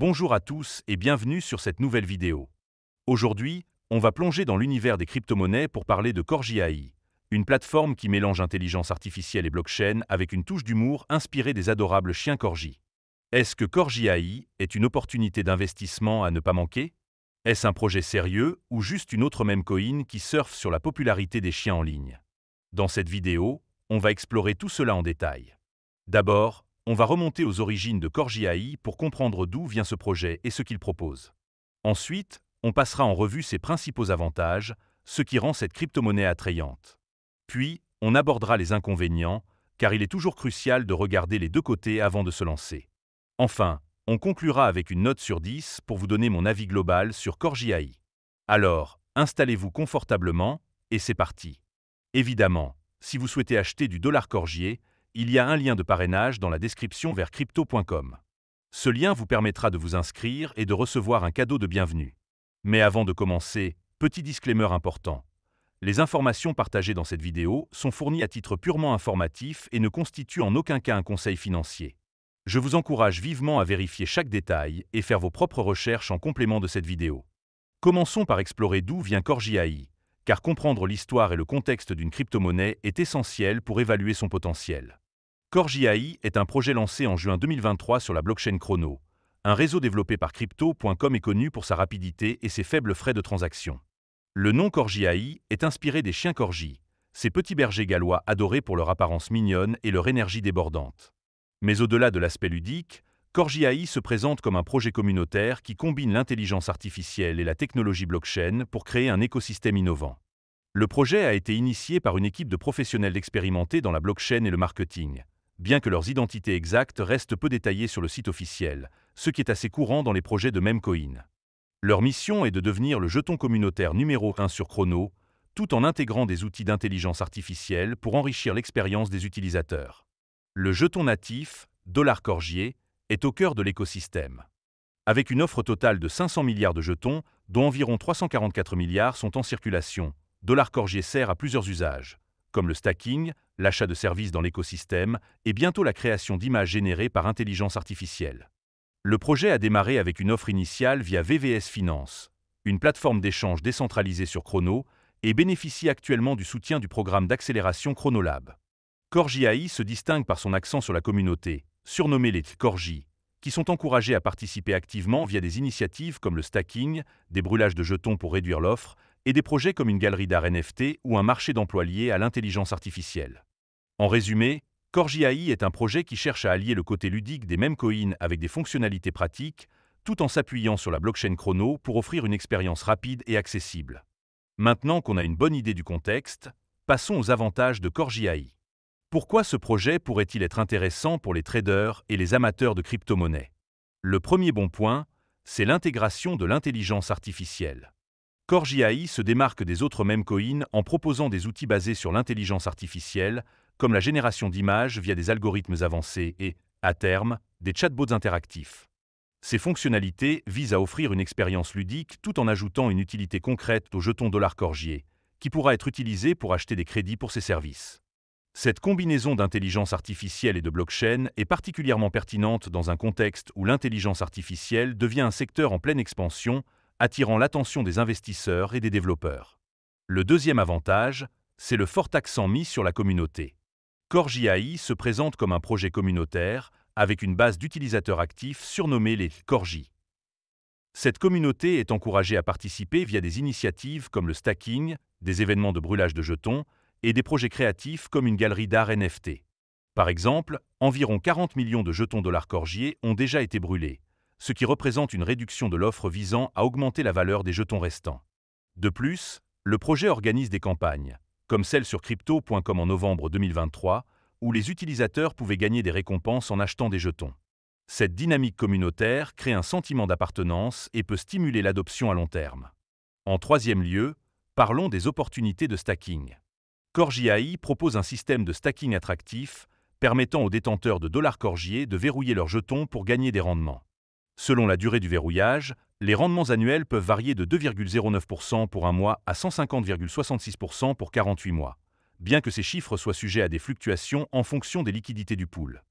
Bonjour à tous et bienvenue sur cette nouvelle vidéo. Aujourd'hui, on va plonger dans l'univers des crypto-monnaies pour parler de Corgi AI, une plateforme qui mélange intelligence artificielle et blockchain avec une touche d'humour inspirée des adorables chiens Corgi. Est-ce que Corgi AI est une opportunité d'investissement à ne pas manquer? Est-ce un projet sérieux ou juste une autre meme coin qui surfe sur la popularité des chiens en ligne? Dans cette vidéo, on va explorer tout cela en détail. D'abord, on va remonter aux origines de Corgi AI pour comprendre d'où vient ce projet et ce qu'il propose. Ensuite, on passera en revue ses principaux avantages, ce qui rend cette crypto-monnaie attrayante. Puis, on abordera les inconvénients, car il est toujours crucial de regarder les deux côtés avant de se lancer. Enfin, on conclura avec une note sur 10 pour vous donner mon avis global sur Corgi AI. Alors, installez-vous confortablement, et c'est parti. Évidemment, si vous souhaitez acheter du dollar Corgier, il y a un lien de parrainage dans la description vers crypto.com. Ce lien vous permettra de vous inscrire et de recevoir un cadeau de bienvenue. Mais avant de commencer, petit disclaimer important. Les informations partagées dans cette vidéo sont fournies à titre purement informatif et ne constituent en aucun cas un conseil financier. Je vous encourage vivement à vérifier chaque détail et faire vos propres recherches en complément de cette vidéo. Commençons par explorer d'où vient Corgi AI, car comprendre l'histoire et le contexte d'une crypto-monnaie est essentiel pour évaluer son potentiel. Corgi AI est un projet lancé en juin 2023 sur la blockchain Chrono, un réseau développé par Crypto.com et connu pour sa rapidité et ses faibles frais de transaction. Le nom Corgi AI est inspiré des chiens Corgi, ces petits bergers gallois adorés pour leur apparence mignonne et leur énergie débordante. Mais au-delà de l'aspect ludique, Corgi AI se présente comme un projet communautaire qui combine l'intelligence artificielle et la technologie blockchain pour créer un écosystème innovant. Le projet a été initié par une équipe de professionnels expérimentés dans la blockchain et le marketing, bien que leurs identités exactes restent peu détaillées sur le site officiel, ce qui est assez courant dans les projets de meme coin. Leur mission est de devenir le jeton communautaire numéro 1 sur Chrono, tout en intégrant des outils d'intelligence artificielle pour enrichir l'expérience des utilisateurs. Le jeton natif, Dollar Corgier, est au cœur de l'écosystème. Avec une offre totale de 500 milliards de jetons, dont environ 344 milliards sont en circulation, Dollar Corgier sert à plusieurs usages, comme le stacking, l'achat de services dans l'écosystème et bientôt la création d'images générées par intelligence artificielle. Le projet a démarré avec une offre initiale via VVS Finance, une plateforme d'échange décentralisée sur Chrono, et bénéficie actuellement du soutien du programme d'accélération Chronolab. Corgi AI se distingue par son accent sur la communauté, surnommée les Corgi, qui sont encouragés à participer activement via des initiatives comme le stacking, des brûlages de jetons pour réduire l'offre, et des projets comme une galerie d'art NFT ou un marché d'emploi lié à l'intelligence artificielle. En résumé, Corgi AI est un projet qui cherche à allier le côté ludique des meme coins avec des fonctionnalités pratiques, tout en s'appuyant sur la blockchain Chrono pour offrir une expérience rapide et accessible. Maintenant qu'on a une bonne idée du contexte, passons aux avantages de Corgi AI. Pourquoi ce projet pourrait-il être intéressant pour les traders et les amateurs de crypto-monnaies? Le premier bon point, c'est l'intégration de l'intelligence artificielle. Corgi AI se démarque des autres meme coins en proposant des outils basés sur l'intelligence artificielle, comme la génération d'images via des algorithmes avancés et, à terme, des chatbots interactifs. Ces fonctionnalités visent à offrir une expérience ludique tout en ajoutant une utilité concrète au jeton Dollar Corgier, qui pourra être utilisé pour acheter des crédits pour ces services. Cette combinaison d'intelligence artificielle et de blockchain est particulièrement pertinente dans un contexte où l'intelligence artificielle devient un secteur en pleine expansion, attirant l'attention des investisseurs et des développeurs. Le deuxième avantage, c'est le fort accent mis sur la communauté. Corgi AI se présente comme un projet communautaire, avec une base d'utilisateurs actifs surnommée les Corgi. Cette communauté est encouragée à participer via des initiatives comme le stacking, des événements de brûlage de jetons, et des projets créatifs comme une galerie d'art NFT. Par exemple, environ 40 millions de jetons Dollar Corgier ont déjà été brûlés, ce qui représente une réduction de l'offre visant à augmenter la valeur des jetons restants. De plus, le projet organise des campagnes, comme celle sur Crypto.com en novembre 2023, où les utilisateurs pouvaient gagner des récompenses en achetant des jetons. Cette dynamique communautaire crée un sentiment d'appartenance et peut stimuler l'adoption à long terme. En troisième lieu, parlons des opportunités de stacking. Corgi AI propose un système de stacking attractif, permettant aux détenteurs de Dollar Corgier de verrouiller leurs jetons pour gagner des rendements. Selon la durée du verrouillage, les rendements annuels peuvent varier de 2,09% pour un mois à 150,66% pour 48 mois, bien que ces chiffres soient sujets à des fluctuations en fonction des liquidités du pool.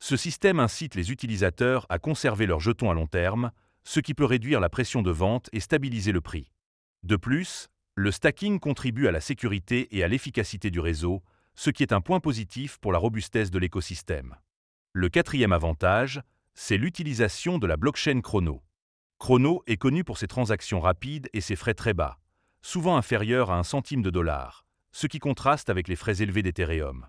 Ce système incite les utilisateurs à conserver leurs jetons à long terme, ce qui peut réduire la pression de vente et stabiliser le prix. De plus, le stacking contribue à la sécurité et à l'efficacité du réseau, ce qui est un point positif pour la robustesse de l'écosystème. Le quatrième avantage, c'est l'utilisation de la blockchain Chrono. Chrono est connu pour ses transactions rapides et ses frais très bas, souvent inférieurs à 1 centime de dollar, ce qui contraste avec les frais élevés d'Ethereum.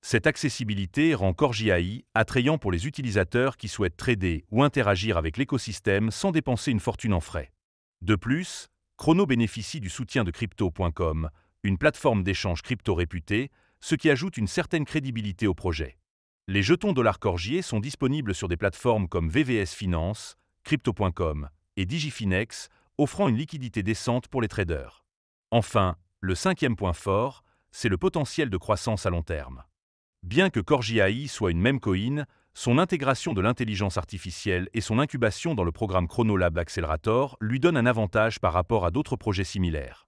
Cette accessibilité rend Corgi.ai attrayant pour les utilisateurs qui souhaitent trader ou interagir avec l'écosystème sans dépenser une fortune en frais. De plus, Chrono bénéficie du soutien de Crypto.com, une plateforme d'échange crypto réputée, ce qui ajoute une certaine crédibilité au projet. Les jetons $Corgi sont disponibles sur des plateformes comme VVS Finance, Crypto.com et Digifinex, offrant une liquidité décente pour les traders. Enfin, le cinquième point fort, c'est le potentiel de croissance à long terme. Bien que Corgi.ai soit une meme coin, son intégration de l'intelligence artificielle et son incubation dans le programme Chronolab Accelerator lui donnent un avantage par rapport à d'autres projets similaires.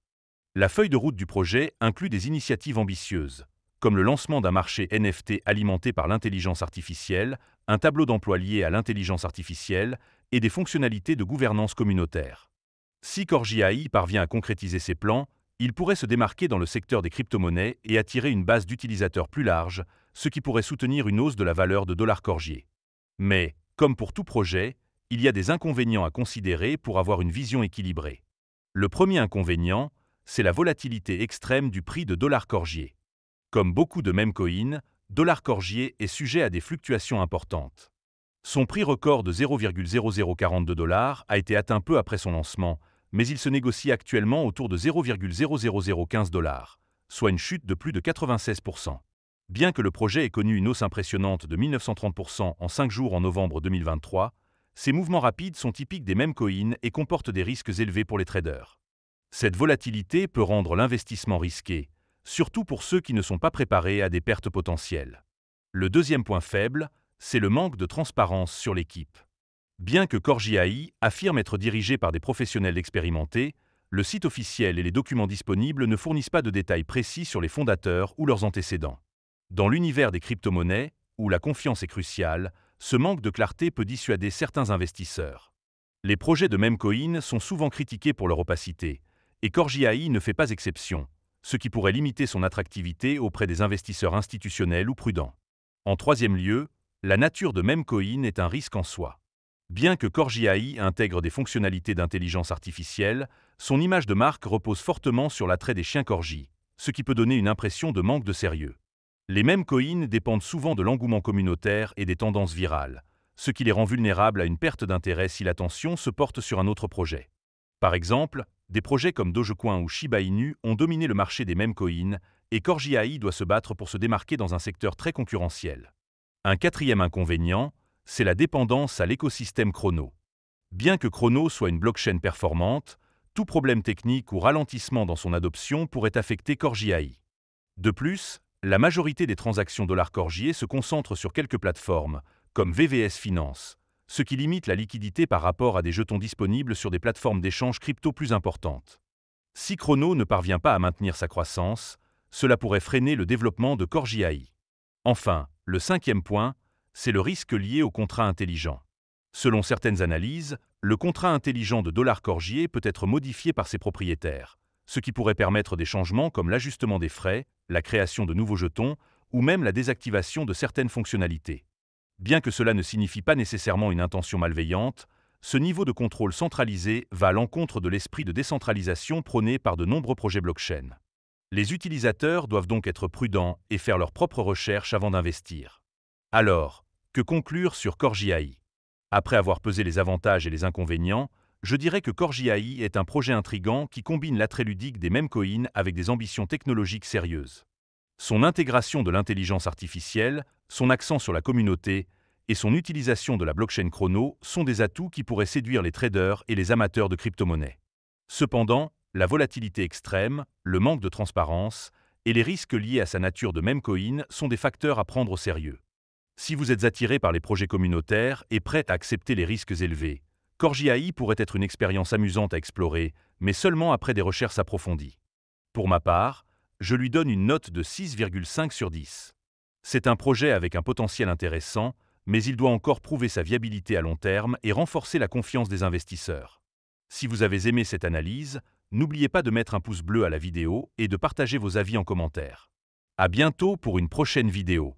La feuille de route du projet inclut des initiatives ambitieuses, comme le lancement d'un marché NFT alimenté par l'intelligence artificielle, un tableau d'emploi lié à l'intelligence artificielle et des fonctionnalités de gouvernance communautaire. Si Corgi.ai parvient à concrétiser ses plans, il pourrait se démarquer dans le secteur des crypto-monnaies et attirer une base d'utilisateurs plus large, ce qui pourrait soutenir une hausse de la valeur de $Corgi. Mais, comme pour tout projet, il y a des inconvénients à considérer pour avoir une vision équilibrée. Le premier inconvénient, c'est la volatilité extrême du prix de $Corgi. Comme beaucoup de meme coins, $Corgi est sujet à des fluctuations importantes. Son prix record de 0,0042 $ a été atteint peu après son lancement, mais il se négocie actuellement autour de 0,00015 $, soit une chute de plus de 96%. Bien que le projet ait connu une hausse impressionnante de 1930% en 5 jours en novembre 2023, ces mouvements rapides sont typiques des meme coins et comportent des risques élevés pour les traders. Cette volatilité peut rendre l'investissement risqué, surtout pour ceux qui ne sont pas préparés à des pertes potentielles. Le deuxième point faible, c'est le manque de transparence sur l'équipe. Bien que Corgi.ai affirme être dirigé par des professionnels expérimentés, le site officiel et les documents disponibles ne fournissent pas de détails précis sur les fondateurs ou leurs antécédents. Dans l'univers des crypto-monnaies, où la confiance est cruciale, ce manque de clarté peut dissuader certains investisseurs. Les projets de meme coin sont souvent critiqués pour leur opacité, et Corgi.ai ne fait pas exception, ce qui pourrait limiter son attractivité auprès des investisseurs institutionnels ou prudents. En troisième lieu, la nature de meme coin est un risque en soi. Bien que Corgi.ai intègre des fonctionnalités d'intelligence artificielle, son image de marque repose fortement sur l'attrait des chiens corgi, ce qui peut donner une impression de manque de sérieux. Les meme coins dépendent souvent de l'engouement communautaire et des tendances virales, ce qui les rend vulnérables à une perte d'intérêt si l'attention se porte sur un autre projet. Par exemple, des projets comme Dogecoin ou Shiba Inu ont dominé le marché des meme coins et Corgi.ai doit se battre pour se démarquer dans un secteur très concurrentiel. Un quatrième inconvénient, c'est la dépendance à l'écosystème Chrono. Bien que Chrono soit une blockchain performante, tout problème technique ou ralentissement dans son adoption pourrait affecter Corgi.ai. De plus, la majorité des transactions $Corgi se concentrent sur quelques plateformes, comme VVS Finance, ce qui limite la liquidité par rapport à des jetons disponibles sur des plateformes d'échange crypto plus importantes. Si Chrono ne parvient pas à maintenir sa croissance, cela pourrait freiner le développement de Corgi.ai. Enfin, le cinquième point, c'est le risque lié au contrat intelligent. Selon certaines analyses, le contrat intelligent de $Corgi peut être modifié par ses propriétaires, ce qui pourrait permettre des changements comme l'ajustement des frais, la création de nouveaux jetons ou même la désactivation de certaines fonctionnalités. Bien que cela ne signifie pas nécessairement une intention malveillante, ce niveau de contrôle centralisé va à l'encontre de l'esprit de décentralisation prôné par de nombreux projets blockchain. Les utilisateurs doivent donc être prudents et faire leurs propres recherches avant d'investir. Alors, que conclure sur Corgi.ai? Après avoir pesé les avantages et les inconvénients, je dirais que Corgi.ai est un projet intrigant qui combine l'attrait ludique des meme coins avec des ambitions technologiques sérieuses. Son intégration de l'intelligence artificielle, son accent sur la communauté et son utilisation de la blockchain Chrono sont des atouts qui pourraient séduire les traders et les amateurs de crypto-monnaies. Cependant, la volatilité extrême, le manque de transparence et les risques liés à sa nature de meme coin sont des facteurs à prendre au sérieux. Si vous êtes attiré par les projets communautaires et prêt à accepter les risques élevés, Corgi.ai pourrait être une expérience amusante à explorer, mais seulement après des recherches approfondies. Pour ma part, je lui donne une note de 6,5 sur 10. C'est un projet avec un potentiel intéressant, mais il doit encore prouver sa viabilité à long terme et renforcer la confiance des investisseurs. Si vous avez aimé cette analyse, n'oubliez pas de mettre un pouce bleu à la vidéo et de partager vos avis en commentaire. À bientôt pour une prochaine vidéo.